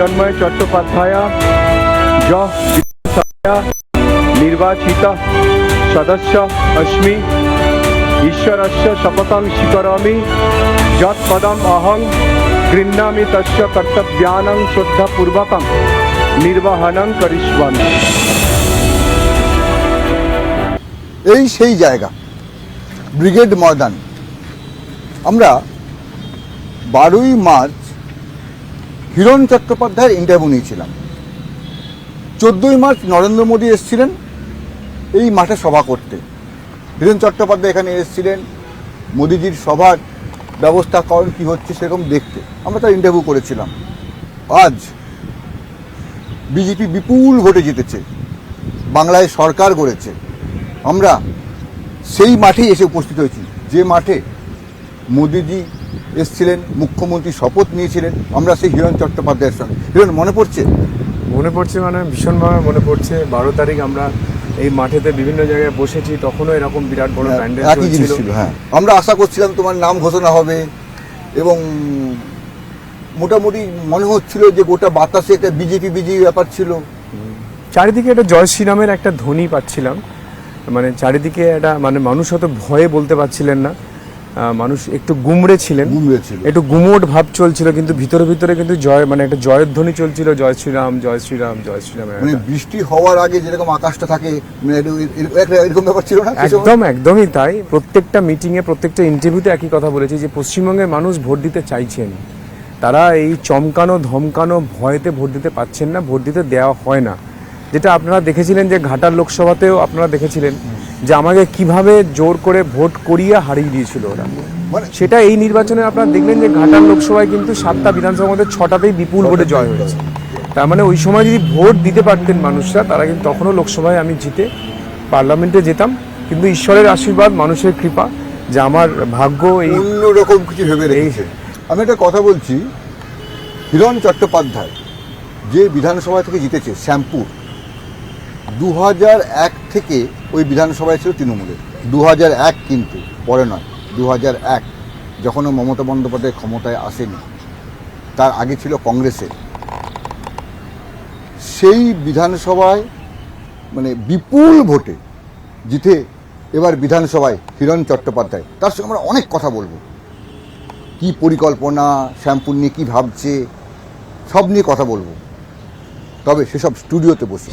হিরণ্ময় চট্টোপাধ্যায় য নির্বাচিত সদস্য अस्मि ईश्वरस्य शपथं स्वीकरोमि यत् पदम् अहं गृह्णामि तस्य कर्तव्यानां श्रद्धापूर्वकं निर्वहनं करिष्यामि। এই সেই জায়গা ব্রিগেড ময়দান। আমরা 12ই মার্চ হিরণ চট্টোপাধ্যায়ের ইন্টারভিউ নিয়েছিলাম। 14ই মার্চ নরেন্দ্র মোদী এসেছিলেন এই মাঠে সভা করতে। হিরণ চট্টোপাধ্যায় এখানে এসেছিলেন মোদিজির সভার ব্যবস্থাকরণ কী হচ্ছে সেরকম দেখতে। আমরা তার ইন্টারভিউ করেছিলাম। আজ বিজেপি বিপুল ভোটে জিতেছে, বাংলায় সরকার গড়েছে। আমরা সেই মাঠেই এসে উপস্থিত হয়েছি, যে মাঠে মোদিজি এসেছিলেন, মুখ্যমন্ত্রী শপথ নিয়েছিলেন। আমরা সেই হিরণ চট্টোপাধ্যায়ের সঙ্গে। হিরণ, মনে পড়ছে? মনে পড়ছে, মানে ভীষণভাবে মনে পড়ছে। 12 তারিখ আমরা এই মাঠেতে বিভিন্ন জায়গায় বসেছি, তখনও এরকম বিরাট বড় প্যান্ডেল একই জিনিস ছিল। হ্যাঁ, আমরা আশা করছিলাম তোমার নাম ঘোষণা হবে এবং মোটামুটি মনে হচ্ছিল যে গোটা বাতাসে একটা বিজেপি ব্যাপার ছিল। চারিদিকে একটা জয় শ্রীরামের একটা ধ্বনি পাচ্ছিলাম। মানে চারিদিকে একটা, মানে মানুষ হয়তো ভয়ে বলতে পারছিলেন না, মানুষ একটু গুমড়ে ছিলেন, একটু গুমোট ভাব চলছিল, কিন্তু ভিতরে ভিতরে কিন্তু জয়, মানে একটা জয়ের ধ্বনি চলছিল, জয় শ্রীরাম জয় শ্রীরাম জয় শ্রীরাম। মানে বৃষ্টি হওয়ার আগে যেরকম আকাশটা থাকে, এরকম ব্যাপার ছিল না? একদমই তাই। প্রত্যেকটা মিটিংয়ে, প্রত্যেকটা ইন্টারভিউতে একই কথা বলেছি যে পশ্চিমবঙ্গের মানুষ ভোট দিতে চাইছেন। তারা এই চমকানো ধমকানো ভয়েতে ভোট দিতে পাচ্ছেন না, ভোট দিতে দেওয়া হয় না। যেটা আপনারা দেখেছিলেন যে ঘাটাল লোকসভাতেও আপনারা দেখেছিলেন যে আমাকে কিভাবে জোর করে ভোট করিয়ে হারিয়ে দিয়েছিল ওরা। সেটা এই নির্বাচনে আপনারা দেখলেন যে ঘাটাল লোকসভায় কিন্তু 7টা বিধানসভার মধ্যে 6টাতেই বিপুল ভোটে জয় হয়েছে। তার মানে ওই সময় যদি ভোট দিতে পারতেন মানুষরা, তারা কিন্তু তখনও লোকসভায় আমি জিতে পার্লামেন্টে যেতাম। কিন্তু ঈশ্বরের আশীর্বাদ, মানুষের কৃপা, যে আমার ভাগ্য এই অন্যরকম কিছু ভেবে রেখেছে। আমি একটা কথা বলছি, হিরণ চট্টোপাধ্যায় যে বিধানসভা থেকে জিতেছে শ্যামপুর, 2001 থেকে ওই বিধানসভায় ছিল তৃণমূলের। 2001 কিন্তু পরে নয়, 2001 যখনও মমতা বন্দ্যোপাধ্যায় ক্ষমতায় আসেনি, তার আগে ছিল কংগ্রেসের। সেই বিধানসভায় মানে বিপুল ভোটে জিতে এবার বিধানসভায় হিরণ চট্টোপাধ্যায়। তার সঙ্গে আমরা অনেক কথা বলবো, কি পরিকল্পনা, শ্যামপুর নিয়ে কী ভাবছে, সব নিয়ে কথা বলবো। তবে সেসব স্টুডিওতে বসে।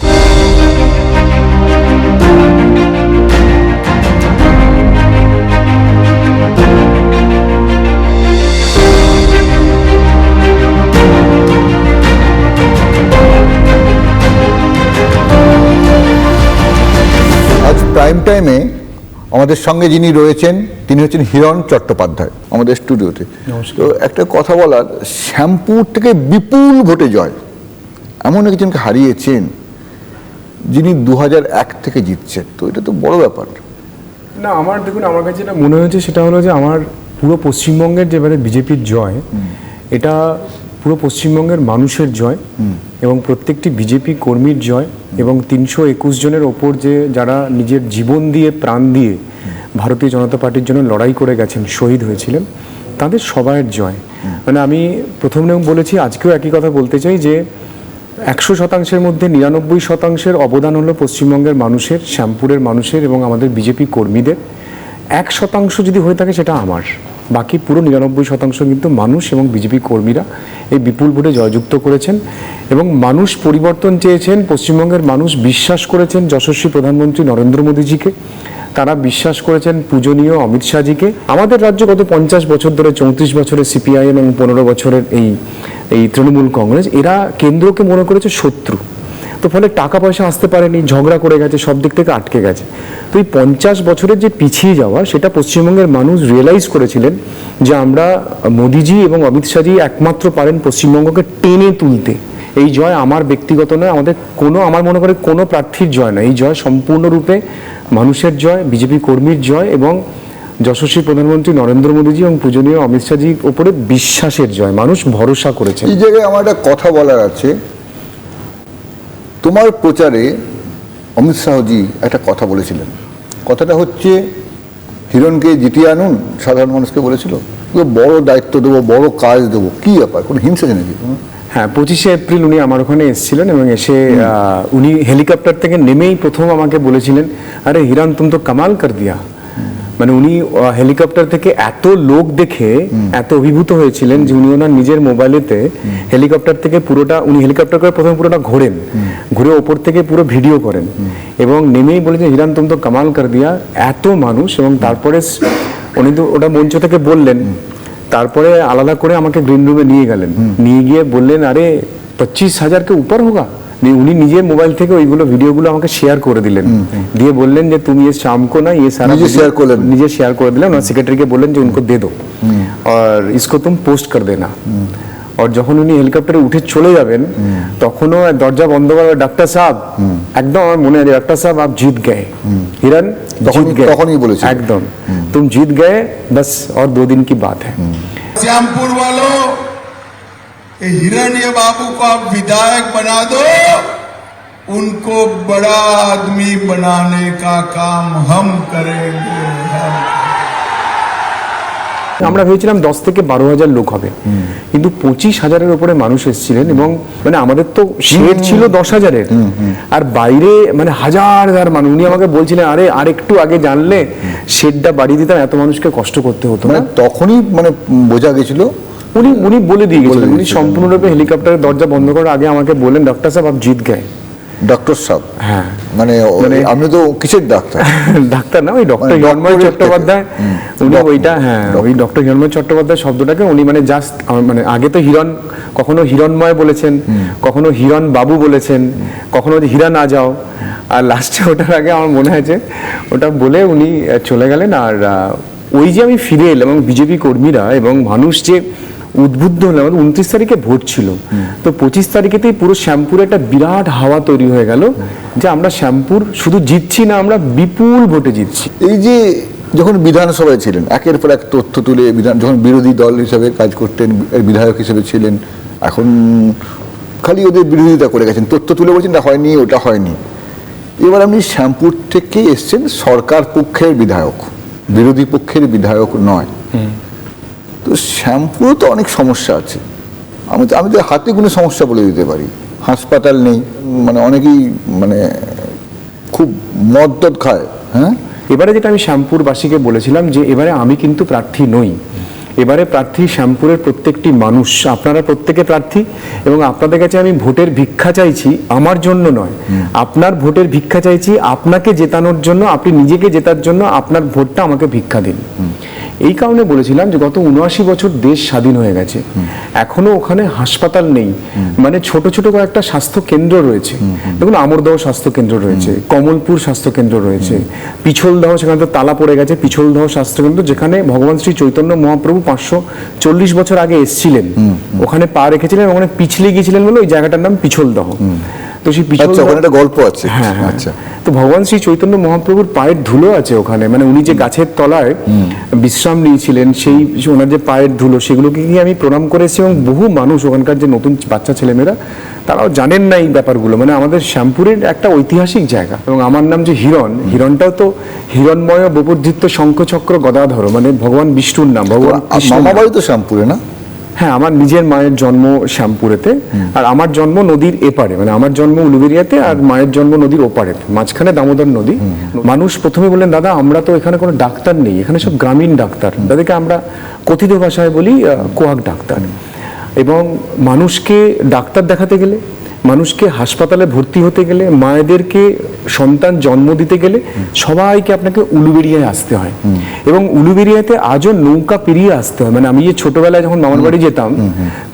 আজ প্রাইম টাইমে আমাদের সঙ্গে যিনি রয়েছেন তিনি হচ্ছেন হিরণ চট্টোপাধ্যায় আমাদের স্টুডিওতে। তো একটা কথা বলার, শ্যামপুর থেকে বিপুল ভোটে জয়, এমন একজনকে হারিয়েছেন যিনি 2001 থেকে জিতছেন। তো এটা তো বড় ব্যাপার না। আমার দেখুন, আমার কাছে যেটা মনে হয়েছে সেটা হলো যে আমার পুরো পশ্চিমবঙ্গের যে বিজেপির জয়, এটা পুরো পশ্চিমবঙ্গের মানুষের জয় এবং প্রত্যেকটি বিজেপি কর্মীর জয় এবং 321 জনের ওপর যে যারা নিজের জীবন দিয়ে, প্রাণ দিয়ে ভারতীয় জনতা পার্টির জন্য লড়াই করে গেছেন, শহীদ হয়েছিলেন, তাদের সবাইয়ের জয়। মানে আমি প্রথমেও বলেছি, আজকেও একই কথা বলতে চাই যে 100%-এর মধ্যে 99%-এর অবদান হলো পশ্চিমবঙ্গের মানুষের, শ্যামপুরের মানুষের এবং আমাদের বিজেপি কর্মীদের। 1% যদি হয়ে থাকে সেটা আমার, বাকি পুরো 99% কিন্তু মানুষ এবং বিজেপি কর্মীরা এই বিপুল ভোটে জয়যুক্ত করেছেন। এবং মানুষ পরিবর্তন চেয়েছেন, পশ্চিমবঙ্গের মানুষ বিশ্বাস করেছেন যশস্বী প্রধানমন্ত্রী নরেন্দ্র মোদীজিকে, তারা বিশ্বাস করেছেন পূজনীয় অমিত শাহজিকে। আমাদের রাজ্য গত 50 বছর ধরে, 34 বছরের সিপিআইএম এবং 15 বছরের এই তৃণমূল কংগ্রেস, এরা কেন্দ্রকে মনে করেছে শত্রু। তো ফলে টাকা পয়সা আসতে পারেনি, ঝগড়া করে গেছে, সব দিক থেকে আটকে গেছে। তো এই 50 বছরের যে পিছিয়ে যাওয়া, সেটা পশ্চিমবঙ্গের মানুষ রিয়েলাইজ করেছিলেন যে আমরা, মোদিজি এবং অমিত শাহজি একমাত্র পারেন পশ্চিমবঙ্গকে টেনে তুলতে। এই জয় আমার ব্যক্তিগত নয়, আমাদের আমার মনে করে কোনো প্রার্থীর জয় নয়। এই জয় সম্পূর্ণরূপে মানুষের জয়, বিজেপি কর্মীর জয় এবং যশস্বী প্রধানমন্ত্রী নরেন্দ্র মোদীজি এবং পূজনীয় অমিত শাহজির ওপরে বিশ্বাসের জয়। মানুষ ভরসা করেছে। এই জায়গায় আমার একটা কথা বলার আছে। তোমার প্রচারে অমিত শাহজি একটা কথা বলেছিলেন, কথাটা হচ্ছে হিরণকে জিতিয়ে আনুন। সাধারণ মানুষকে বলেছিল বড় দায়িত্ব দেবো, বড় কাজ দেবো। কি ব্যাপার, কোনো হিংসা নাকি? হ্যাঁ 25শে এপ্রিল উনি আমার ওখানে এসেছিলেন এবং এসে উনি হেলিকপ্টার থেকে নেমেই প্রথম আমাকে বলেছিলেন, আরে হিরান তুম তো কামাল কর দিয়া। মানে উনি হেলিকপ্টার থেকে এত লোক দেখে এত অভিভূত হয়েছিলেন যে উনি ওনার নিজের মোবাইলেতে হেলিকপ্টার থেকে পুরোটা, উনি হেলিকপ্টার করে প্রথমে পুরোটা ঘোরেন, ঘুরে ওপর থেকে পুরো ভিডিও করেন এবং নেমেই বলেছেন হিরান তুম তো কামাল কর দিয়া। এত মানুষ, এবং তারপরে উনি তো ওটা মঞ্চ থেকে বললেন, তারপরে আলাদা করে আমাকে গ্রিন রুমে নিয়ে গেলেন, নিয়ে গিয়ে বললেন আরে 25,000 কে উপর হোগা। উনি নিজের মোবাইল থেকে ওইগুলো ভিডিওগুলো আমাকে শেয়ার করে দিলেন, দিয়ে বললেন যে তুমি ये शाम को ना ये सारा নিজে শেয়ার করলেন, নিজে শেয়ার করে দিলেন, ওনার সেক্রেটারিকে বললেন যে उनको दे दो और इसको तुम पोस्ट कर देना। और যখন উনি হেলিকপ্টারে উঠে চলে যাবেন তখনও দরজা বন্ধ করে ডাক্তার সাহেব, একদম আমার মনে আছে ডাক্তার সাহেব आप जीत गए हिरन, जीत गए, তখনই বলেছেন একদম तुम जीत गए बस और 2 दिन की बात है। श्यामपुर वालों, ये हिरण्य बाबू को आप विधायक बना दो, उनको बड़ा आदमी बनाने का काम हम करेंगे। আমরা ভেবেছিলাম 10 থেকে 12,000 লোক হবে, কিন্তু 25,000-এর উপরে মানুষ এসেছিলেন এবং মানে আমাদের তো শেড ছিল 10,000-এর, আর বাইরে মানে হাজার হাজার মানুষ। উনি আমাকে বলছিলেন আরে আর একটু আগে জানলে শেডটা বাড়িয়ে দিতাম, এত মানুষকে কষ্ট করতে হতো না। মানে তখনই মানে বোঝা গেছিল, উনি উনি বলে দিয়ে গেছিলেন, উনি সম্পূর্ণরূপে হেলিকপ্টারের দরজা বন্ধ করার আগে আমাকে বললেন ডাক্তার সাহেব আপ জিত গয়ে। ডক্টর সাহেব, হ্যাঁ মানে আমি তো কিসের ডাক্তার, ডাক্তার না, ওই ডক্টর মানে হিরণময় ডক্টরের চট্টোপাধ্যায় উনি ওইটা, হ্যাঁ ওই ডক্টর হিরণময় চট্টোপাধ্যায় শব্দটাকে উনি মানে জাস্ট মানে আগে তো হিরণ, কখনো হিরণময় বলেছেন, কখনো হিরণ বাবু বলেছেন, কখনো হীরা না যাও, আর লাস্টে ওটার আগে আমার মনে আছে ওটা বলে উনি চলে গেলেন। আর ওই যে আমি ফিরে এলাম এবং বিজেপি কর্মীরা এবং মানুষ যে উদ্বুদ্ধ হলো, 29 তারিখে ভোট ছিল, তো 25 তারিখেতেই পুরো শ্যামপুরে একটা বিরাট হাওয়া তৈরি হয়ে গেল যে আমরা শ্যামপুর শুধু জিতছি না, আমরা বিপুল ভোটে জিতছি। এই যে যখন বিধানসভায় ছিলেন একের পর এক তথ্য তুলে যখন বিরোধী দল হিসেবে কাজ করতেন, বিধায়ক হিসেবে ছিলেন, এখন খালি ওদের বিরোধিতা করে গেছেন, তথ্য তুলে বলছেন এটা হয়নি ওটা হয়নি। এবার আপনি শ্যামপুর থেকে এসছেন সরকার পক্ষের বিধায়ক, বিরোধী পক্ষের বিধায়ক নয়। তো শ্যামপুরে তো অনেক সমস্যা আছে, আমি তো হাতে গুনে সমস্যা বলে দিতে পারি। হাসপাতাল নেই, মানে অনেকেই মানে খুব মদ খায়। হ্যাঁ, এবারে যেটা আমি শ্যামপুরবাসীকে বলেছিলাম যে এবারে আমি কিন্তু প্রার্থী নই, এবারে প্রার্থী শ্যামপুরের প্রত্যেকটি মানুষ, আপনারা প্রত্যেকে প্রার্থী এবং আপনাদের কাছে আমি ভোটের ভিক্ষা চাইছি, আমার জন্য নয়, আপনার ভোটের ভিক্ষা চাইছি, আপনাকে জেতানোর জন্য, আপনি নিজেকে জেতার জন্য আপনার ভোটটা আমাকে ভিক্ষা দিন। এই কারণে বলেছিলাম যে গত 79 বছর দেশ স্বাধীন হয়ে গেছে, এখনো ওখানে হাসপাতাল নেই, মানে ছোট ছোট কয়েকটা স্বাস্থ্য কেন্দ্র রয়েছে, দেখুন আমরদহ স্বাস্থ্য কেন্দ্র রয়েছে, কমলপুর স্বাস্থ্য কেন্দ্র রয়েছে, পিছলদহ সেখানে তো তালা পড়ে গেছে, পিছলদহ স্বাস্থ্য কেন্দ্র যেখানে ভগবান শ্রী চৈতন্য মহাপ্রভু 540 বছর আগে এসেছিলেন, ওখানে পা রেখেছিলেন, ওখানে পিছলে গিয়েছিলেন বলে ওই জায়গাটার নাম পিছলদহ। তো সেই পিছলদহ একটা গল্প আছে। হ্যাঁ, আচ্ছা। তো ভগবান শ্রী চৈতন্য মহাপ্রভুর পায়ের ধুলো আছে ওখানে, মানে উনি যে গাছের তলায় বিশ্রাম নিয়েছিলেন, সেই ওনার যে পায়ের ধুলো সেগুলোকে গিয়ে আমি প্রণাম করেছি এবং বহু মানুষ ওখানকার যে নতুন বাচ্চা ছেলেমেয়েরা তারাও জানেন না এই ব্যাপারগুলো। মানে আমাদের শ্যামপুরের একটা ঐতিহাসিক জায়গা এবং আমার নাম যে হিরণ, হিরণটাও তো হিরণময় বপুর্ধৃত্ত শঙ্খচক্র গদাধর, মানে ভগবান বিষ্ণুর নাম, ভগবান মামা বাড়ি তো শ্যামপুরে না? হ্যাঁ, আমার নিজের মায়ের জন্ম শ্যামপুরেতে, আর আমার জন্ম নদীর এপারে, মানে আমার জন্ম উলুবেড়িয়াতে আর মায়ের জন্ম নদীর ওপারে, মাঝখানে দামোদর নদী। মানুষ প্রথমে বললেন দাদা আমরা তো এখানে কোনো ডাক্তার নেই, এখানে সব গ্রামীণ ডাক্তার, তাদেরকে আমরা কথিত ভাষায় বলি কোয়াক ডাক্তার। এবং মানুষকে ডাক্তার দেখাতে গেলে, মানুষকে হাসপাতালে ভর্তি হতে গেলে, মায়েদেরকে সন্তান জন্ম দিতে গেলে সবাইকে আপনাকে উলুবেড়িয়ায় আসতে হয় এবং উলুবেড়িয়াতে আজও নৌকা পেরিয়ে আসতে হয়। মানে আমি যে ছোটবেলায় যখন মামার বাড়ি যেতাম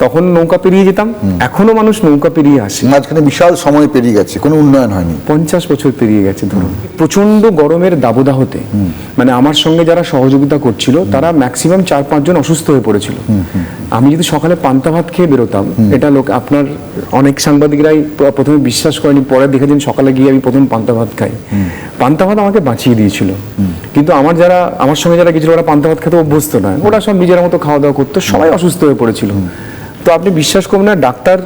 তখন নৌকা পেরিয়ে যেতাম, এখনো মানুষ নৌকা পেরিয়ে আসে। মাঝখানে বিশাল সময় পেরিয়ে গেছে, কোনো উন্নয়ন হয়নি, 50 বছর পেরিয়ে গেছে ধরুন। প্রচন্ড গরমের দাবদাহতে মানে আমার সঙ্গে যারা সহযোগিতা করছিল তারা ম্যাক্সিমাম 4-5 জন অসুস্থ হয়ে পড়েছিল। আমি যদি সকালে পান্তা ভাত খেয়ে বেরোতাম, এটা লোক আপনার অনেক সাংবাদিকরাই প্রথমে বিশ্বাস করেনি, পরে দেখেছেন সকালে গিয়ে আমি প্রথম পান্তা ভাত খাই। পান্তা ভাত আমাকে বাঁচিয়ে দিয়েছিল, কিন্তু আমার সঙ্গে যারা গেছিল ওরা পান্তা ভাত খেতে অভ্যস্ত নয়, ওরা সব নিজের মতো খাওয়া দাওয়া করতো, সবাই অসুস্থ হয়ে পড়েছিল। তো আপনি বিশ্বাস করবেন না, ডাক্তার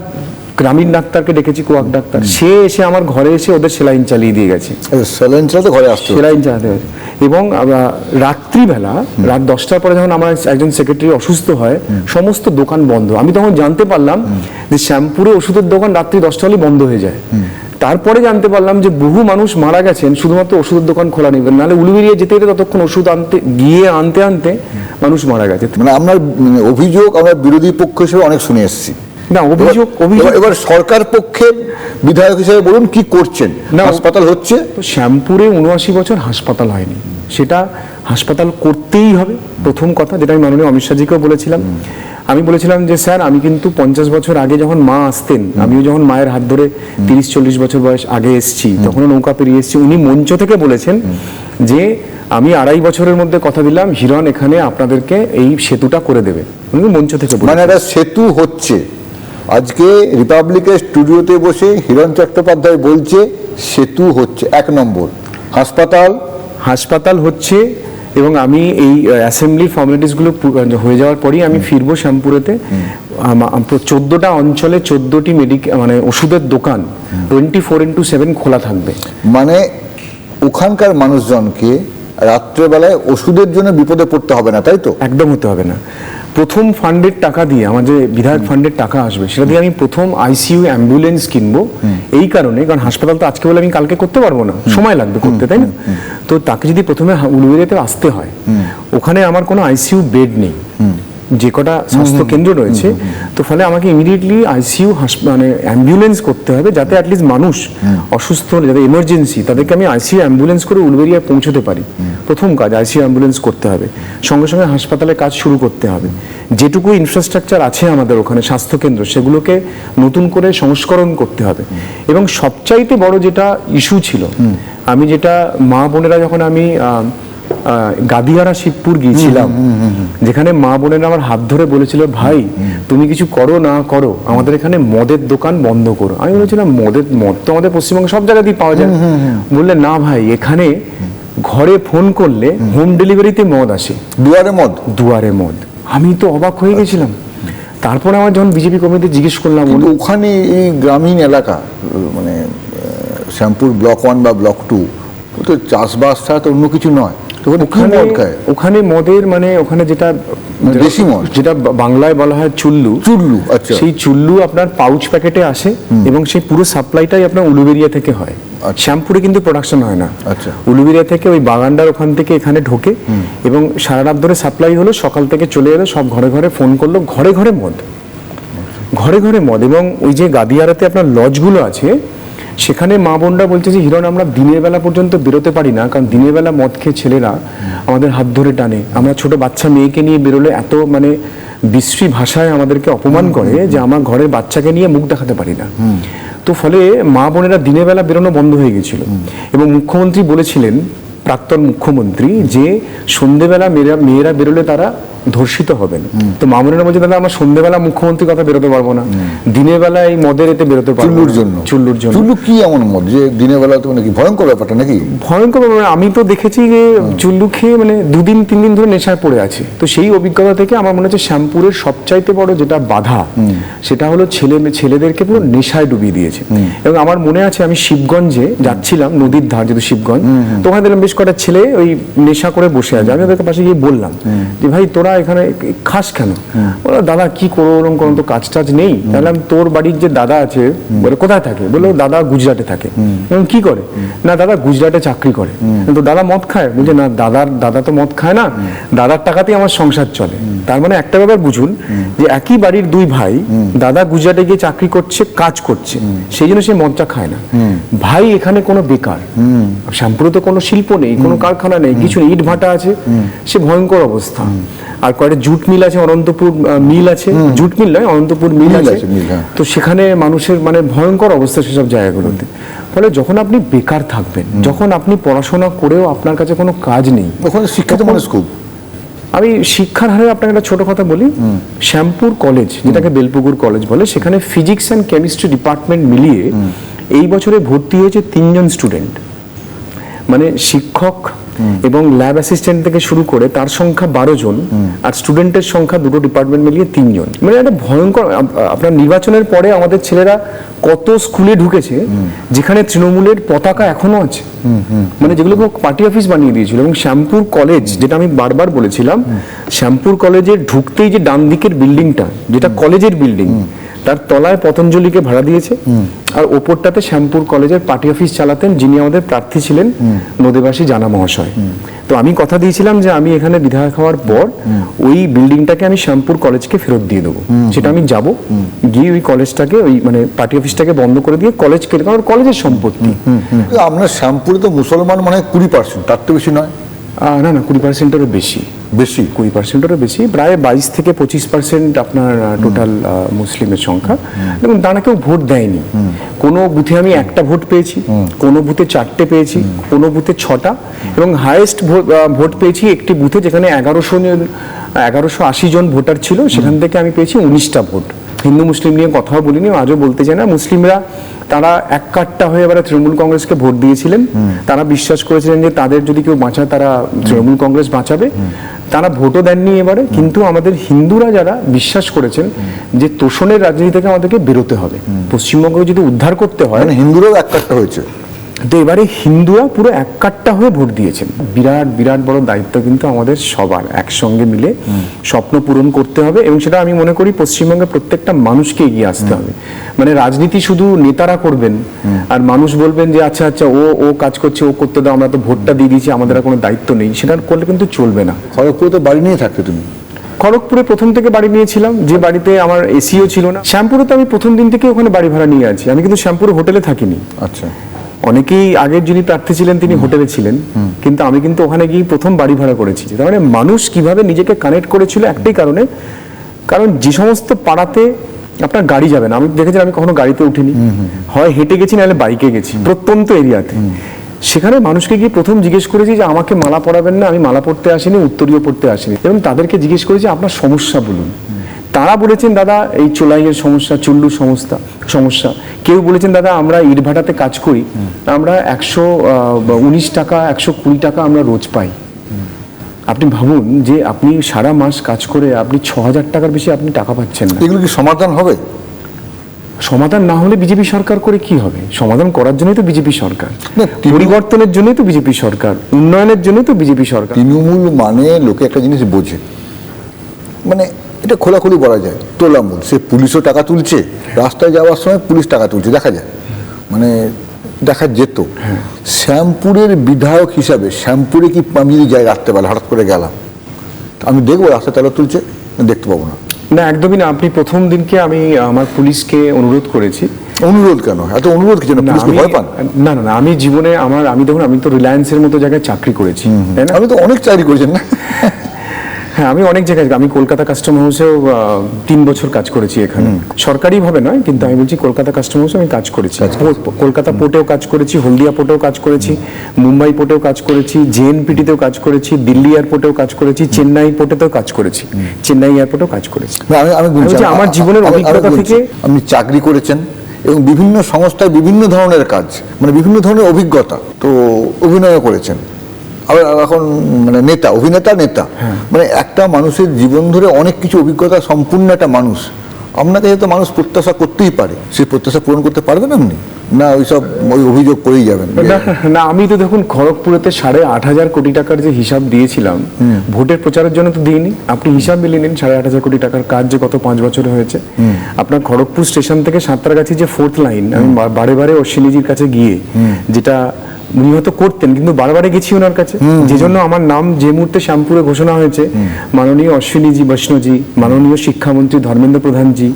গ্রামীণ ডাক্তারকে ডেকেছি, কোয়াক ডাক্তার, সে এসে আমার ঘরে এসে ওদের সেলাইন চালিয়ে দিয়ে গেছে, স্যালাইন চালাতে ঘরে আসতো। সেলাইন চালাতে হয়েছে। এবং রাত্রিবেলা রাত 10টার পরে যখন আমার একজন সেক্রেটারি অসুস্থ হয়, সমস্ত দোকান বন্ধ। আমি তখন জানতে পারলাম যে শ্যামপুরে ওষুধের দোকান রাত্রি 10টা হলে বন্ধ হয়ে যায়। তারপরে জানতে পারলাম যে বহু মানুষ মারা গেছেন শুধুমাত্র ওষুধের দোকান খোলা নেই, নাহলে উলুবেরিয়া যেতে যেতে ততক্ষণ ওষুধ আনতে আনতে মানুষ মারা গেছে। মানে আপনার অভিযোগ আমরা বিরোধী পক্ষ হিসেবে অনেক শুনে এসেছি। না, অভিযোগ এবার সরকার পক্ষের বিধায়ক হিসেবে বলুন কি করছেন? না, হাসপাতাল হচ্ছে তো শ্যামপুরে 79 বছর হাসপাতাল হয়নি, সেটা হাসপাতাল করতেই হবে। প্রথম কথা যেটা আমি মাননীয় অমিত শাহজিকেও বলেছিলাম, আমি বলেছিলাম যে স্যার আমি কিন্তু 50 বছর আগে যখন মা আসতেন, আমিও যখন মায়ের হাত ধরে 30-40 বছর বয়স আগে এসেছি, তখনও নৌকা পেরিয়ে এসেছি। উনি মঞ্চ থেকে বলেছেন যে আমি 2.5 বছরের মধ্যে কথা দিলাম হিরণ এখানে আপনাদেরকে এই সেতুটা করে দেবে। উনি মঞ্চ থেকে মানে বলেছেন। একটা সেতু হচ্ছে। আজকে রিপাবলিকের স্টুডিওতে বসে হিরণ চট্টোপাধ্যায় বলছে সেতু হচ্ছে। 1 নম্বর হাসপাতাল হচ্ছে, এবং আমি এই অ্যাসেম্বলি ফর্মালিটিসগুলো হয়ে যাওয়ার পরই আমি ফিরবো শ্যামপুরেতে। 14টা অঞ্চলে 14টি মানে ওষুধের দোকান 24/7 খোলা থাকবে। মানে ওখানকার মানুষজনকে রাত্রেবেলায় ওষুধের জন্য বিপদে পড়তে হবে না, তাই তো? একদম হতে হবে না। প্রথম ফান্ডের টাকা দিয়ে, আমার যে বিধায়ক ফান্ডের টাকা আসবে সেটা দিয়ে আমি প্রথম আইসিইউ অ্যাম্বুলেন্স কিনবো। এই কারণে, কারণ হাসপাতাল তো আজকে বলে আমি কালকে করতে পারবো না, সময় লাগবে করতে, তাই না? তো তাকে যদি প্রথমে উলুবেড়িয়াতে আসতে হয়, ওখানে আমার কোনো আইসিইউ বেড নেই, যে কটা স্বাস্থ্য কেন্দ্র রয়েছে, তো ফলে আমাকে ইমিডিয়েটলি আইসিইউ মানে অ্যাম্বুলেন্স করতে হবে, যাতে অ্যাটলিস্ট মানুষ অসুস্থ হলে, যাদের এমার্জেন্সি, তাদেরকে আমি আইসিইউ অ্যাম্বুলেন্স করে উলুবেড়িয়ায় পৌঁছতে পারি। প্রথম কাজ আইসিইউ অ্যাম্বুলেন্স করতে হবে, সঙ্গে সঙ্গে হাসপাতালে কাজ শুরু করতে হবে। যেটুকু ইনফ্রাস্ট্রাকচার আছে আমাদের ওখানে স্বাস্থ্যকেন্দ্র, সেগুলোকে নতুন করে সংস্করণ করতে হবে। এবং সবচাইতে বড় যেটা ইস্যু ছিল, আমি যেটা মা বোনেরা, যখন আমি গাদিয়ারা শিবপুর গিয়েছিলাম, যেখানে মা বোনেরা আমার হাত ধরে বলেছিল ভাই তুমি কিছু করো না করো, আমাদের এখানে মদের দোকান বন্ধ করো। আমি বলেছিলাম মদ তো আমাদের পশ্চিমবঙ্গে সব জায়গাতেই পাওয়া যায়। বললে না ভাই, এখানে ঘরে ফোন করলে হোম ডেলিভারিতে মদ আসে, দুয়ারে মদ। আমি তো অবাক হয়ে গেছিলাম। তারপরে আমার যখন বিজেপি কমিটি জিজ্ঞেস করলাম, ওখানে এই গ্রামীণ এলাকা মানে শ্যামপুর ব্লক 1 বা ব্লক 2, তো চাষবাস ছাড়া তো অন্য কিছু নয়, ওখানে মদের মানে ওখানে যেটা দেশি মদ, যেটা বাংলায় বলা হয় চুল্লু। আচ্ছা। সেই চুল্লু আপনার পাউচ প্যাকেটে আসে, এবং সেই পুরো সাপ্লাইটাই আপনার উলুবেড়িয়া থেকে হয়। শ্যামপুরে কিন্তু প্রোডাকশন হয় না। আচ্ছা। উলুবেড়িয়া থেকে ওই বাগানটার ওখান থেকে এখানে ঢোকে, এবং সারা রাত ধরে সাপ্লাই হলো, সকাল থেকে চলে এলো, সব ঘরে ঘরে ফোন করলো, ঘরে ঘরে মদ। এবং ওই যে গাদিয়ারাতে আপনার লজগুলো আছে, সেখানে মা বোনরা বলছে যে হিরণ আমরা দিনের বেলা পর্যন্ত বেরোতে পারি না, কারণ দিনের বেলা মদ খেয়ে ছেলেরা আমাদের হাত ধরে টানে। আমরা ছোট বাচ্চা মেয়েকে নিয়ে বেরোলে এত মানে বিশ্রী ভাষায় আমাদেরকে অপমান করে যে আমার ঘরের বাচ্চাকে নিয়ে মুখ দেখাতে পারি না। তো ফলে মা বোনেরা দিনের বেলা বেরোনো বন্ধ হয়ে গেছিল। এবং মুখ্যমন্ত্রী বলেছিলেন, প্রাক্তন মুখ্যমন্ত্রী, যে সন্ধ্যেবেলা মেয়েরা বেরোলে তারা ধর্ষিত হবেন। তো মা বোনেরা বলছে দাদা আমরা সন্ধ্যেবেলা মুখ্যমন্ত্রীর কথা বেরোতে পারবো না, দিনের বেলা এই মদের এতে বেরোতে পারবো চুল্লুর জন্য। চুল্লু কি এমন মদ যে দিনের বেলা তো নাকি ভয়ঙ্কর ব্যাপারটা? নাকি ভয়ঙ্কর ব্যাপার, আমি তো দেখেছি যে চুল্লু খেয়ে মানে 2-3 দিন ধরে নেশায় পড়ে আছে। তো সেই অভিজ্ঞতা থেকে আমার মনে হচ্ছে শ্যামপুরের সবচাইতে বড় যেটা বাধা, সেটা হলো ছেলেদেরকে পুরো নেশায় ডুবিয়ে দিয়েছে। এবং আমার মনে আছে আমি শিবগঞ্জে যাচ্ছিলাম, নদীর ধার যেহেতু শিবগঞ্জ, তো ওখানে দেখলাম বেশ কটা ছেলে ওই নেশা করে বসে আছে। আমি ওদের পাশে গিয়ে বললাম যে ভাই তোরা এখানে খাস কেন? বললো দাদা কি করো, ওরকম কোনো তো কাজ টাজ নেই। তাহলে তোর বাড়ির যে দাদা আছে, বলে কোথায় থাকে? বললো দাদা গুজরাটে থাকে। এবং কি করে? না দাদা গুজরাটে চাকরি করে। তো দাদা মদ খায়? বলছে না দাদা তো মদ খায় না, দাদার টাকাতেই আমার সংসার চলে। তার মানে একটা ব্যাপার বুঝুন যে একই বাড়ির 2 ভাই, দাদা গুজরাটে গিয়ে চাকরি করছে, কাজ করছে, সেই জন্য সে মদটা খায় না। ভাই এখানে কোনো বেকার, শ্যামপুরে তো কোনো শিল্প নেই, কোনো কারখানা নেই, কিছু ইট ভাটা আছে, সে ভয়ঙ্কর অবস্থা। আর কয়েকটা জুট মিল আছে, অনন্তপুর মিল আছে, জুট মিল নয় অনন্তপুর মিল আছে। তো সেখানে মানুষের মানে ভয়ঙ্কর অবস্থা সেসব জায়গাগুলোতে। ফলে যখন আপনি বেকার থাকবেন, যখন আপনি পড়াশোনা করেও আপনার কাছে কোনো কাজ নেই, ওখানে শিক্ষিত মানুষ খুব। আমি শিক্ষার হারে আপনাকে একটা ছোট কথা বলি, শ্যামপুর কলেজ, যেটাকে বেলপুকুর কলেজ বলে, সেখানে ফিজিক্স অ্যান্ড কেমিস্ট্রি ডিপার্টমেন্ট মিলিয়ে এই বছরে ভর্তি হয়েছে 3 জন স্টুডেন্ট। মানে শিক্ষক এবং ল্যাব অ্যাসিস্ট্যান্ট থেকে শুরু করে তার সংখ্যা 12 জন, আর স্টুডেন্টের সংখ্যা দুটো ডিপার্টমেন্ট মিলিয়ে 3 জন। মানে একটা ভয়ঙ্কর, আপনার নির্বাচনের পরে আমাদের ছেলেরা কত স্কুলে ঢুকেছে যেখানে তৃণমূলের পতাকা এখনো আছে, মানে যেগুলো পার্টি অফিস বানিয়ে দিয়েছিল। এবং শ্যামপুর কলেজ, যেটা আমি বারবার বলেছিলাম, শ্যামপুর কলেজের ঢুকতেই যে ডান দিকের বিল্ডিংটা, যেটা কলেজের বিল্ডিং, তার তলায় পতঞ্জলিকে ভাড়া দিয়েছে, আর ওপরটাতে শ্যামপুর কলেজের পার্টি অফিস চালাতেন যিনি আমাদের প্রার্থী ছিলেন, নদেবাসী জানা মহাশয়। তো আমি কথা দিয়েছিলাম যে আমি এখানে বিধায়ক হওয়ার পর ওই বিল্ডিংটাকে আমি শ্যামপুর কলেজকে ফেরত দিয়ে দেবো। সেটা আমি যাব, গিয়ে ওই কলেজটাকে, ওই মানে পার্টি অফিসটাকে বন্ধ করে দিয়ে কলেজকে, কারণ কলেজের সম্পত্তি। আপনার শ্যামপুরে তো মুসলমান মানে 20%, তার তো বেশি নয়? না না, 20%-এরও বেশি। বেশি? 20%-এরও বেশি, প্রায় 22 থেকে 25% আপনার টোটাল মুসলিমের সংখ্যা। এবং তারা কেউ ভোট দেয়নি। কোনো বুথে আমি একটা ভোট পেয়েছি, কোনো বুথে 4টে পেয়েছি, কোনো বুথে 6টা, এবং হাইয়েস্ট ভোট পেয়েছি একটি বুথে যেখানে 1180 জন ভোটার ছিল, সেখান থেকে আমি পেয়েছি 19টা ভোট। হিন্দু মুসলিম নিয়ে কথাও বলিনি, আজও বলতে চাই না। মুসলিমরা তারা এক কাট্টা হয়ে এবারে তৃণমূল কংগ্রেসকে ভোট দিয়েছিলেন। তারা বিশ্বাস করেছিলেন যে তাদের যদি কেউ বাঁচায় তারা তৃণমূল কংগ্রেস বাঁচাবে। তারা ভোটও দেননি এবারে। কিন্তু আমাদের হিন্দুরা যারা বিশ্বাস করেছেন যে তোষণের রাজনীতি থেকে আমাদেরকে বেরোতে হবে, পশ্চিমবঙ্গকে যদি উদ্ধার করতে হয়, মানে হিন্দুরাও এক কাট্টা হয়েছে। তো এবারে হিন্দুরা পুরো এক কাট্টা হয়ে ভোট দিয়েছেন। বিরাট বিরাট বড় দায়িত্ব কিন্তু আমাদের সবার একসঙ্গে মিলে স্বপ্ন পূরণ করতে হবে, এবং সেটা আমি মনে করি পশ্চিমবঙ্গের প্রত্যেকটা মানুষকে এগিয়ে আসতে হবে। মানে রাজনীতি শুধু নেতারা করবেন আর মানুষ বলবেন যে আচ্ছা আচ্ছা ও কাজ করছে, ও করতে দাও, আমরা তো ভোটটা দিয়ে দিয়েছি, আমাদের আর কোনো দায়িত্ব নেই, সেটা করলে কিন্তু চলবে না। খড়গপুরে তো বাড়ি নিয়ে থাকতে তুমি? খড়গপুরে প্রথম থেকে বাড়ি নিয়েছিলাম, যে বাড়িতে আমার এসিও ছিল না। শ্যামপুরে তো আমি প্রথম দিন থেকে ওখানে বাড়ি ভাড়া নিয়ে আছি। আমি কিন্তু শ্যামপুরে হোটেলে থাকিনি। আচ্ছা। অনেকেই আগের যিনি প্রার্থী ছিলেন তিনি হোটেলে ছিলেন, কিন্তু আমি কিন্তু ওখানে গিয়ে প্রথম বাড়ি ভাড়া করেছি। তার মানে মানুষ কিভাবে নিজেকে কানেক্ট করেছিল একটাই কারণে, কারণ যে সমস্ত পাড়াতে আপনার গাড়ি যাবে না, আমি দেখেছি আমি কখনো গাড়িতে উঠিনি, হয় হেঁটে গেছি নাহলে বাইকে গেছি প্রত্যন্ত এরিয়াতে। সেখানে মানুষকে গিয়ে প্রথম জিজ্ঞেস করেছি যে আমাকে মালা পরাবেন না, আমি মালা পড়তে আসিনি, উত্তরীয় পড়তে আসিনি, এবং তাদেরকে জিজ্ঞেস করেছি আপনার সমস্যা বলুন। তারা বলেছেন দাদা এই চোলাইয়ের সমস্যা, চুল্লুর সমস্যা। কেউ বলেছেন দাদা আমরা ইটভাটাতে কাজ করি, আমরা 119 টাকা 120 টাকা আমরা রোজ পাই। আপনি ভাবুন যে আপনি সারা মাস কাজ করে আপনি 6000 টাকার বেশি আপনি টাকা পাচ্ছেন না। এগুলো কি সমাধান হবে? সমাধান না হলে বিজেপি সরকার করে কি হবে? সমাধান করার জন্যই তো বিজেপি সরকার, পরিবর্তনের জন্যই তো বিজেপি সরকার, উন্নয়নের জন্যই তো বিজেপি সরকার। তৃণমূল মানে লোকে একটা জিনিস বোঝে, মানে এটা খোলাখুলি বলা যায়, তোলামূল। সে পুলিশও টাকা তুলছে, রাস্তায় যাওয়ার সময় পুলিশ টাকা তুলছে, দেখা যায়, মানে দেখা যেত। শ্যামপুরের বিধায়ক হিসাবে শ্যামপুরে কি আমি যদি যাই রাত্রেবেলা হঠাৎ করে গেলাম, আমি দেখবো রাস্তায় তালা তুলছে? দেখতে পাবো না। না, একদমই না। আপনি প্রথম দিনকে আমি আমার পুলিশকে অনুরোধ করেছি। অনুরোধ কেন? এত অনুরোধ কিছু না, পুলিশকে ভয় পান? না না না, আমি জীবনে আমি দেখুন, আমি তো রিলায়েন্সের মতো জায়গায় চাকরি করেছি, তাই না? আমি তো অনেক চাকরি করেছেন না? হ্যাঁ, আমি অনেক জায়গায়, আমি কলকাতা কাস্টম হাউসেও 3 বছর কাজ করেছি এখানে, সরকারি ভাবে নয়, কিন্তু আমি বলছি কলকাতা কাস্টম হাউসে আমি কাজ করেছি। কলকাতা পোর্টেও কাজ করেছি, হলদিয়া পোর্টেও কাজ করেছি, মুম্বাই পোর্টেও কাজ করেছি, জেএনপিটিতেও কাজ করেছি, দিল্লি এয়ারপোর্টেও কাজ করেছি, চেন্নাই পোর্টেতেও কাজ করেছি, চেন্নাই এয়ারপোর্টেও কাজ করেছি। আমি বলছি আমার জীবনের অভিজ্ঞতা থেকে আপনি চাকরি করেছেন এবং বিভিন্ন সংস্থায় বিভিন্ন ধরনের কাজ, মানে বিভিন্ন ধরনের অভিজ্ঞতা, তো অভিনয় করেছেন, আবার এখন মানে নেতা, অভিনেতা, নেতা, মানে একটা মানুষের জীবন ধরে অনেক কিছু অভিজ্ঞতা সম্পূর্ণ একটা মানুষ। আপনাকে হয়তো মানুষ প্রত্যাশা করতেই পারে, সেই প্রত্যাশা পূরণ করতে পারবেন আপনি? না ওই অভিযোগ করেই যাবেন? না, আমি তো দেখুন খড়গপুরেতে 8,500 কোটি টাকার যে হিসাব দিয়েছিলাম ভোটের প্রচারের জন্য তো দিইনি। আপনি হিসাব মিলিয়ে নিন 8,500 কোটি টাকার কাজ যে গত 5 বছরে হয়েছে। আপনার খড়গপুর স্টেশন থেকে সাঁতরাগাছি যে 4th লাইন, আমি বারে বারে অশ্বিনীজির কাছে গিয়ে, যেটা উনি হয়তো করতেন কিন্তু বারবারে গেছি ওনার কাছে, যে জন্য আমার নাম যে মুহূর্তে শ্যামপুরে ঘোষণা হয়েছে, মাননীয় অশ্বিনীজি বৈষ্ণবজি, মাননীয় শিক্ষামন্ত্রী ধর্মেন্দ্র প্রধানজি,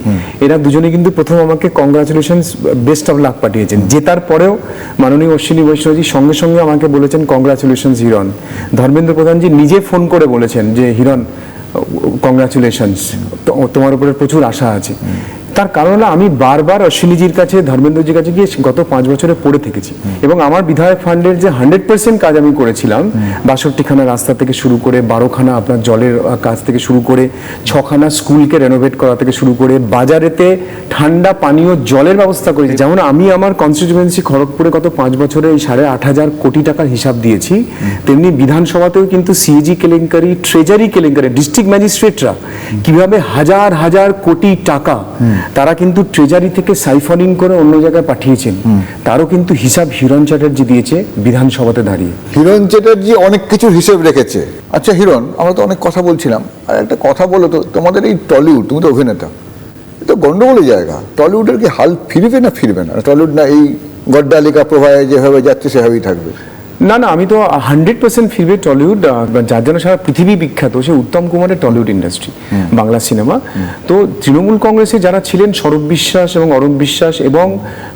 এরা দুজনে কিন্তু প্রথম আমাকে কংগ্রাচুলেশনস, বেস্ট অফ লাক পাঠিয়েছেন। জেতার পরেও মাননীয় অশ্বিনী বৈষ্ণবজি সঙ্গে সঙ্গে আমাকে বলেছেন কংগ্রাচুলেশনস হিরণ। ধর্মেন্দ্র প্রধানজি নিজে ফোন করে বলেছেন যে হিরণ কংগ্রাচুলেশনস, তোমার উপরে প্রচুর আশা আছে। তার কারণ হলো আমি বারবার অশ্বিনীজির কাছে, ধর্মেন্দ্রজির কাছে গিয়ে গত 5 বছরে পড়ে থেকেছি, এবং আমার বিধায়ক ফান্ডের যে 100% কাজ আমি করেছিলাম, 62খানা রাস্তা থেকে শুরু করে 12খানা আপনার জলের কাজ থেকে শুরু করে 6খানা স্কুলকে রেনোভেট করা থেকে শুরু করে বাজারেতে ঠান্ডা পানীয় জলের ব্যবস্থা করেছি। যেমন আমি আমার কনস্টিটিউয়েন্সি খড়গপুরে গত 5 বছরে 8,500 কোটি টাকার হিসাব দিয়েছি, তেমনি বিধানসভাতেও কিন্তু সিএজি কেলেঙ্কারি, ট্রেজারি কেলেঙ্কারি, ডিস্ট্রিক্ট ম্যাজিস্ট্রেটরা কিভাবে হাজার হাজার কোটি টাকা তারা কিন্তু ট্রেজারি থেকে সাইফনিং করে অন্য জায়গায় পাঠিয়েছেন, তারও কিন্তু হিসাব হিরণ চ্যাটার্জি দিয়েছে বিধানসভাতে দাঁড়িয়ে। হিরণ চ্যাটার্জি অনেক কিছুর হিসেব রেখেছে। আচ্ছা হিরণ, আমরা তো অনেক কথা বলছিলাম, আর একটা কথা বলো তো, তোমাদের এই টলিউড, তুমি তো অভিনেতা, এ তো গন্ডগোলের জায়গা, টলিউডের কি হাল ফিরবে না ফিরবে না? টলিউড না এই গড্ডালিকা প্রভাবে যেভাবে যাচ্ছে সেভাবেই থাকবে? না না, আমি তো 100% ফিরবে টলিউড, যার জন্য সারা পৃথিবী বিখ্যাত, সে উত্তম কুমারের টলিউড ইন্ডাস্ট্রি, বাংলা সিনেমা। তো তৃণমূল কংগ্রেসে যারা ছিলেন, সৌরভ বিশ্বাস এবং অরূপ বিশ্বাস এবং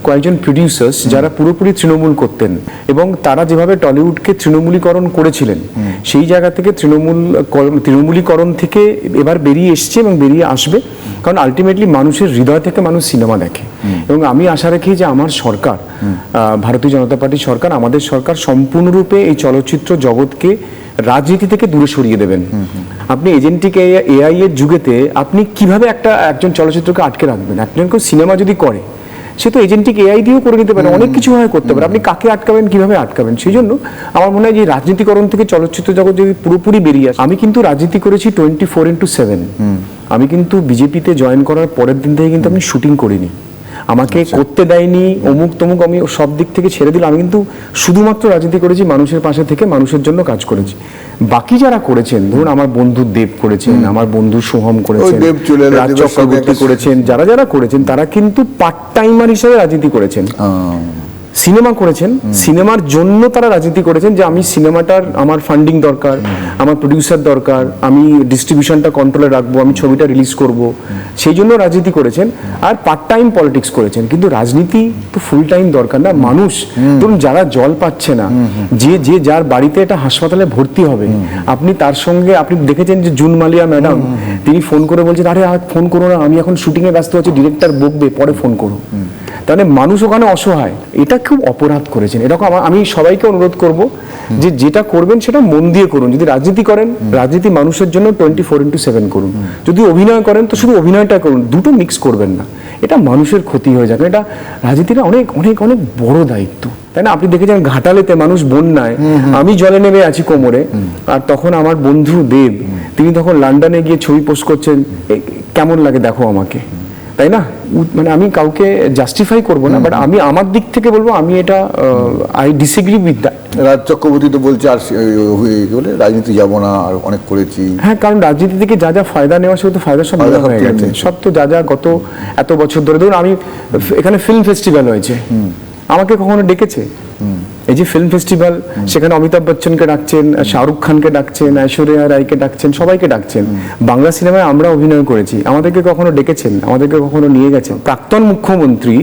কয়েকজন প্রডিউসার্স যারা পুরোপুরি তৃণমূল করতেন, এবং তারা যেভাবে টলিউডকে তৃণমূলীকরণ করেছিলেন, সেই জায়গা থেকে তৃণমূলীকরণ থেকে এবার বেরিয়ে এসছে এবং বেরিয়ে আসবে, কারণ আলটিমেটলি মানুষের হৃদয় থেকে মানুষ সিনেমা দেখে। এবং আমি আশা রাখি যে আমার সরকার, ভারতীয় জনতা পার্টি সরকার, আমাদের সরকার সম্পূর্ণরূপে এই চলচ্চিত্র জগৎকে রাজনীতি থেকে দূরে সরিয়ে দেবেন। আপনি এজেন্টিক এআই এর যুগেতে আপনি কিভাবে একজন চলচ্চিত্রকে আটকে রাখবেন? একজন কেউ সিনেমা যদি করে, সে তো এজেন্টিক এআই দিয়েও করে নিতে পারে, অনেক কিছু হয় করতে পারে। আপনি কাকে আটকাবেন, কিভাবে আটকাবেন? সেই জন্য আমার মনে হয় যে রাজনীতিকরণ থেকে চলচ্চিত্র জগৎ যদি পুরোপুরি বেরিয়ে আসে। আমি কিন্তু রাজনীতি করেছি 24/7। আমি কিন্তু বিজেপিতে জয়েন করার পরের দিন থেকে কিন্তু আমি শুটিং করিনি, আমাকে করতে দেয়নি অমুক তমুক, আমি সব দিক থেকে ছেড়ে দিলাম। আমি কিন্তু শুধুমাত্র রাজনীতি করেছি, মানুষের পাশে থেকে মানুষের জন্য কাজ করেছি। বাকি যারা করেছেন, ধরুন আমার বন্ধু দেব করেছেন, আমার বন্ধু সোহম করেছেন, রাজ চক্রবর্তী করেছেন, যারা যারা করেছেন তারা কিন্তু পার্ট টাইমার হিসেবে রাজনীতি করেছেন, সিনেমা করেছেন, সিনেমার জন্য তারা রাজনীতি করেছেন, যে আমি সিনেমাটার আমার ফান্ডিং দরকার, আমার প্রডিউসার দরকার, আমি ডিস্ট্রিবিউশনটা কন্ট্রোলে রাখবো, আমি ছবিটা রিলিজ করব, সেই জন্য রাজনীতি করেছেন। আর পার্ট টাইম পলিটিক্স করেছেন, কিন্তু রাজনীতি তো ফুল টাইম দরকার না। মানুষ ধরুন যারা জল পাচ্ছে না, যে যার বাড়িতে একটা হাসপাতালে ভর্তি হবে, আপনি তার সঙ্গে, আপনি দেখেছেন যে জুন মালিয়া ম্যাডাম, তিনি ফোন করে বলছেন, আরে আর ফোন করো না, আমি এখন শুটিংয়ে ব্যস্ত আছি, ডিরেক্টর বকবে, পরে ফোন করো। তাহলে মানুষ ওখানে অসহায়, এটা খুব অপরাধ করেছেন। এরকম আমি সবাইকে অনুরোধ করব যে যেটা করবেন সেটা মন দিয়ে করুন। যদি রাজনীতি করেন, রাজনীতি মানুষের জন্য 24/7 করুন। যদি অভিনয় করেন তো শুধু অভিনয়টা করুন, দুটো মিক্স করবেন না, এটা মানুষের ক্ষতি হয়ে যাবে। এটা রাজনীতিটা অনেক অনেক অনেক বড় দায়িত্ব, তাই না? আপনি দেখেছেন ঘাটালেতে মানুষ বন্যায়, আমি জলে নেমে আছি কোমরে, আর তখন আমার বন্ধু দেব, তিনি তখন লন্ডনে গিয়ে ছবি পোস্ট করছেন, কেমন লাগে দেখো আমাকে, তাই না? মানে আমি কাউকে জাস্টিফাই করব না, বাট আমি আমার দিক থেকে বলবো, আমি এটা I disagree with that. Raj Chakraborty তো বলছে আর বলে রাজনীতি যাব না, আর অনেক করেছি। হ্যাঁ, কারণ রাজনীতি থেকে যা যা ফায়দা নেওয়া, সেটা তো ফায়দা সব নেওয়া হয়ে গেছে, সব তো যা যা গত এত বছর ধরে। ধরুন আমি এখানে ফিল্ম ফেস্টিভ্যাল হয়েছে, আমাকে কখনো ডেকেছে? এই যে ফিল্ম ফেস্টিভ্যাল, সেখানে অমিতাভ বচ্চনকে ডাকছেন, শাহরুখ খানকে ডাকছেন, ঐশ্বরিয়া রায়কে ডাকছেন, সবাইকে ডাকছেন। বাংলা সিনেমায় আমরা অভিনয় করেছি, আমাদেরকে কখনো ডেকেছেন? আমাদেরকে কখনো নিয়ে গেছেন? প্রাক্তন মুখ্যমন্ত্রী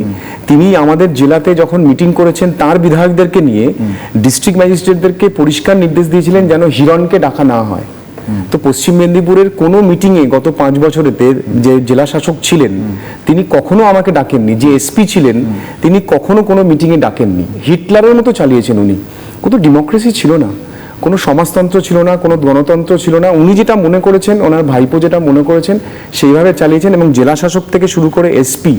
তিনি আমাদের জেলাতে যখন মিটিং করেছেন, তার বিধায়কদেরকে নিয়ে ডিস্ট্রিক্ট ম্যাজিস্ট্রেটদেরকে পরিষ্কার নির্দেশ দিয়েছিলেন যেন হিরণকে ডাকা না হয়। তো পশ্চিম মেদিনীপুরের কোনো মিটিংয়ে গত 5 বছরেতে যে জেলা শাসক ছিলেন, তিনি কখনো আমাকে ডাকেননি। যে এসপি ছিলেন, তিনি কখনো কোনো মিটিংয়ে ডাকেননি। হিটলারের মতো চালিয়েছেন উনি। কোনো ডেমোক্রেসি ছিল না, কোনো সমাজতন্ত্র ছিল না, কোনো গণতন্ত্র ছিল না। উনি যেটা মনে করেছেন, ওনার ভাইপো যেটা মনে করেছেন, সেইভাবে চালিয়েছেন। এবং জেলা শাসক থেকে শুরু করে এসপি,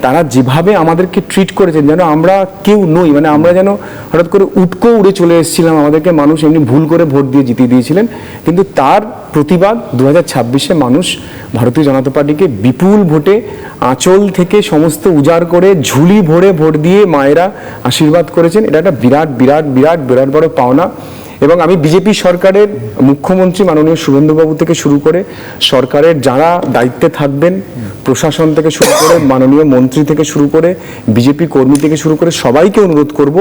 তারা যেভাবে আমাদেরকে ট্রিট করেছেন যেন আমরা কেউ নই, মানে আমরা যেন হঠাৎ করে উটকো উড়ে চলে এসেছিলাম। আমাদেরকে মানুষ এমনি ভুল করে ভোট দিয়ে জিতিয়ে দিয়েছিলেন, কিন্তু তার প্রতিবাদ 2026-এ মানুষ ভারতীয় জনতা পার্টিকে বিপুল ভোটে আঁচল থেকে সমস্ত উজাড় করে ঝুলি ভরে ভোট দিয়ে মায়েরা আশীর্বাদ করেছেন। এটা একটা বিরাট বিরাট বিরাট বিরাট বড় পাওনা। এবং আমি বিজেপি সরকারের মুখ্যমন্ত্রী মাননীয় শুভেন্দুবাবু থেকে শুরু করে সরকারের যারা দায়িত্বে থাকবেন, প্রশাসন থেকে শুরু করে মাননীয় মন্ত্রী থেকে শুরু করে বিজেপি কর্মী থেকে শুরু করে সবাইকে অনুরোধ করব,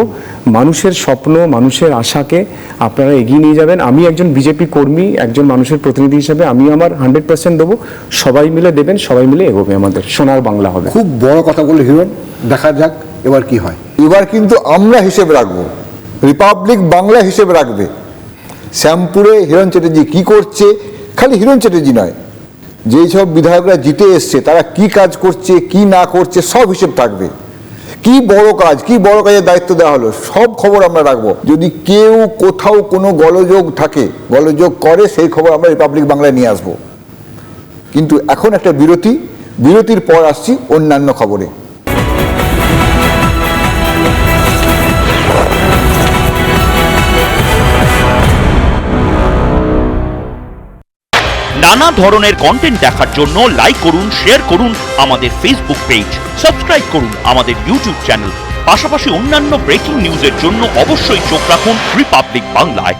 মানুষের স্বপ্ন, মানুষের আশাকে আপনারা এগিয়ে নিয়ে যাবেন। আমি একজন বিজেপি কর্মী, একজন মানুষের প্রতিনিধি হিসেবে আমি আমার 100% দেবো, সবাই মিলে দেবেন, সবাই মিলে এগোবে, আমাদের সোনার বাংলা হবে। খুব বড় কথা বলে হিরণ, দেখা যাক এবার কি হয়। এবার কিন্তু আমরা হিসেব রাখবো, রিপাবলিক বাংলা হিসেবে রাখবে শ্যামপুরে হিরণ চ্যাটার্জি কি করছে। খালি হিরণ চ্যাটার্জি নয়, যেই সব বিধায়করা জিতে এসছে তারা কি কাজ করছে কি না করছে সব হিসেব থাকবে। কি বড় কাজ, কি বড় কাজের দায়িত্ব দেওয়া হলো, সব খবর আমরা রাখবো। যদি কেউ কোথাও কোনো গোলযোগ থাকে, গোলযোগ করে, সেই খবর আমরা রিপাবলিক বাংলায় নিয়ে আসবো। কিন্তু এখন একটা বিরতির পর আসছি অন্যান্য খবরে। নানা ধরনের কন্টেন্ট দেখার জন্য লাইক করুন, শেয়ার করুন আমাদের ফেসবুক পেজ, সাবস্ক্রাইব করুন আমাদের ইউটিউব চ্যানেল। পাশাপাশি অন্যান্য ব্রেকিং নিউজের জন্য অবশ্যই চোখ রাখুন রিপাবলিক বাংলায়।